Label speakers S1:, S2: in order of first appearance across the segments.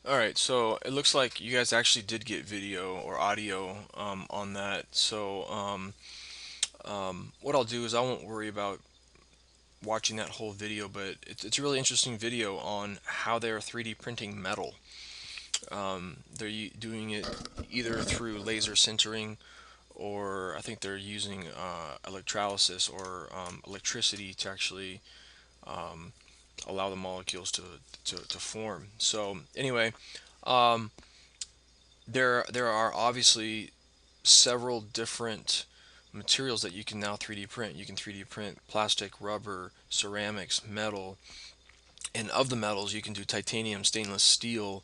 S1: Alright, so it looks like you guys actually did get video or audio on that. What I'll do is I won't worry about watching that whole video, but it's a really interesting video on how they're 3D printing metal. They're doing it either through laser sintering, or I think they're using electrolysis or electricity to actually allow the molecules to form. So anyway, um, there are obviously several different materials that you can now 3D print. You can 3D print plastic, rubber, ceramics, metal, and of the metals you can do titanium, stainless steel,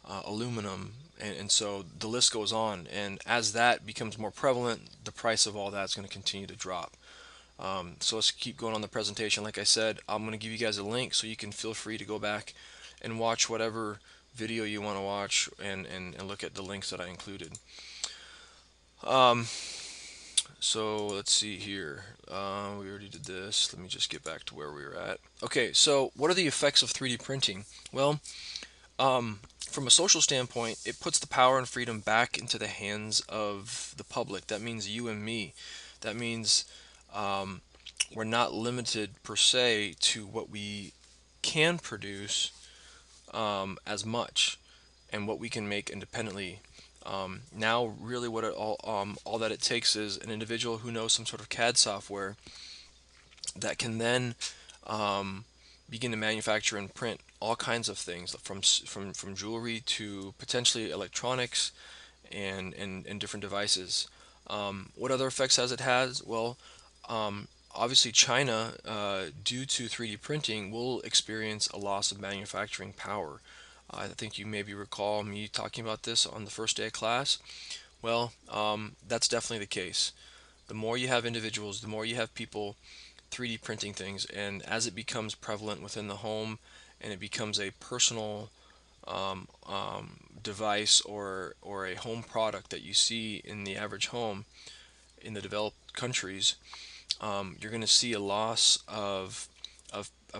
S1: aluminum, and so the list goes on. And as that becomes more prevalent, the price of all that's going to continue to drop. So let's keep going on the presentation. Like I said, I'm going to give you guys a link so you can feel free to go back and watch whatever video you want to watch and look at the links that I included. Um, so let's see here. We already did this. Let me just get back to where we were at. Okay, so what are the effects of 3D printing? Well, from a social standpoint, it puts the power and freedom back into the hands of the public. That means you and me. That means um, we're not limited per se to what we can produce as much and what we can make independently. Now, really, all that it takes is an individual who knows some sort of CAD software that can then um, begin to manufacture and print all kinds of things from jewelry to potentially electronics and different devices. What other effects has it has? Well, obviously China, due to 3D printing, will experience a loss of manufacturing power. I think you maybe recall me talking about this on the first day of class. Well, that's definitely the case. The more you have individuals, the more you have people 3D printing things, and as it becomes prevalent within the home and it becomes a personal device or a home product that you see in the average home in the developed countries, you're going to see a loss of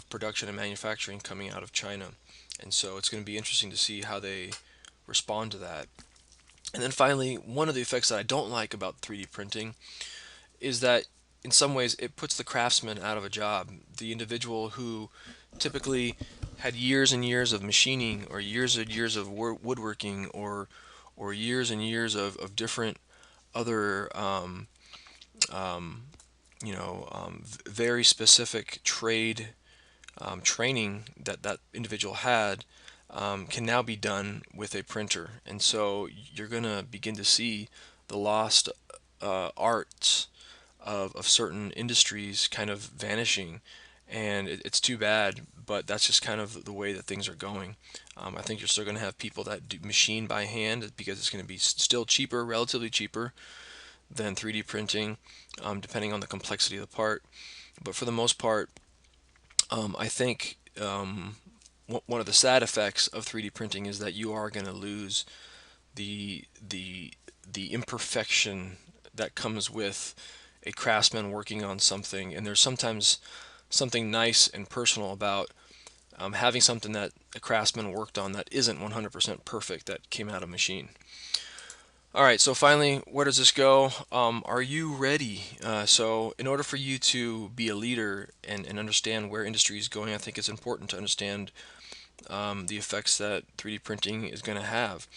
S1: production and manufacturing coming out of China. And so it's going to be interesting to see how they respond to that. And then finally, one of the effects that I don't like about 3D printing is that in some ways it puts the craftsman out of a job. The individual who typically had years and years of machining or years and years of woodworking or years and years of different other very specific trade training that that individual had can now be done with a printer. And so you're going to begin to see the lost arts of certain industries kind of vanishing. And it's too bad, but that's just kind of the way that things are going. I think you're still going to have people that do machine by hand because it's going to be still cheaper, relatively cheaper than 3D printing, depending on the complexity of the part. But for the most part, I think one of the sad effects of 3D printing is that you are going to lose the the the imperfection that comes with a craftsman working on something. And there's sometimes something nice and personal about having something that a craftsman worked on that isn't 100% perfect that came out of machine. All right, so finally, where does this go? Are you ready? So, in order for you to be a leader and understand where industry is going, I think it's important to understand the effects that 3D printing is going to have.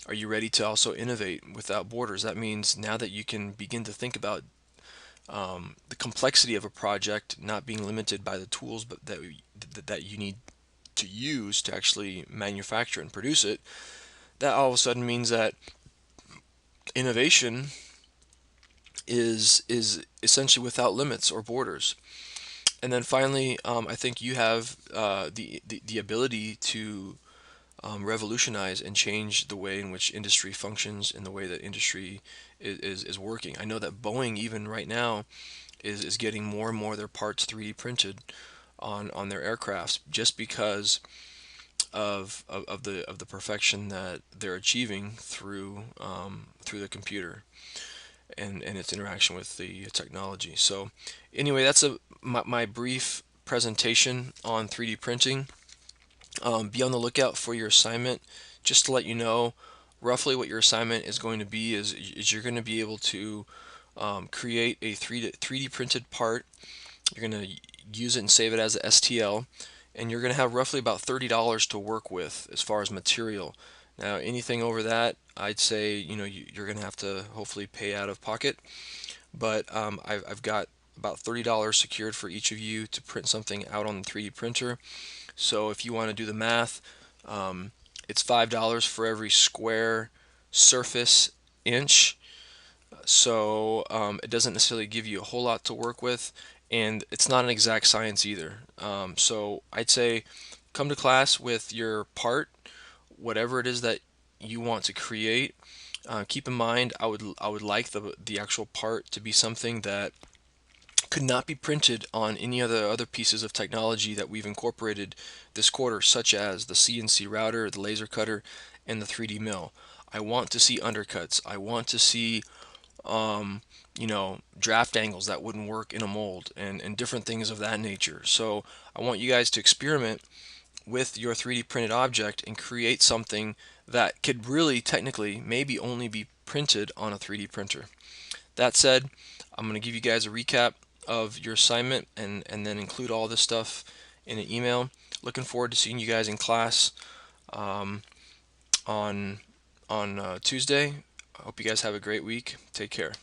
S1: Are you ready to also innovate without borders? That means now that you can begin to think about the complexity of a project not being limited by the tools but that you need to use to actually manufacture and produce it, that all of a sudden means that innovation is essentially without limits or borders. And then finally, I think you have the ability to revolutionize and change the way in which industry functions and the way that industry is working. I know that Boeing, even right now, is getting more and more of their parts 3D printed on their aircrafts just because of the perfection that they're achieving through the computer and its interaction with the technology. So anyway, that's my brief presentation on 3D printing. Be on the lookout for your assignment. Just to let you know, roughly what your assignment is going to be is you're going to be able to create a 3D printed part. You're going to use it and save it as a STL, and you're going to have roughly about $30 to work with as far as material. Now, anything over that, I'd say you're going to have to hopefully pay out of pocket. But I've got about $30 secured for each of you to print something out on the 3D printer. So if you want to do the math, um, it's $5 for every square surface inch. So it doesn't necessarily give you a whole lot to work with, and it's not an exact science either. So I'd say come to class with your part, whatever it is that you want to create. Keep in mind, I would like the actual part to be something that could not be printed on any other pieces of technology that we've incorporated this quarter, such as the CNC router, the laser cutter, and the 3D mill. I want to see undercuts. I want to see draft angles that wouldn't work in a mold, and different things of that nature. So I want you guys to experiment with your 3D printed object and create something that could really technically maybe only be printed on a 3D printer. That said, I'm going to give you guys a recap of your assignment and then include all this stuff in an email. Looking forward to seeing you guys in class um, on Tuesday. I hope you guys have a great week. Take care.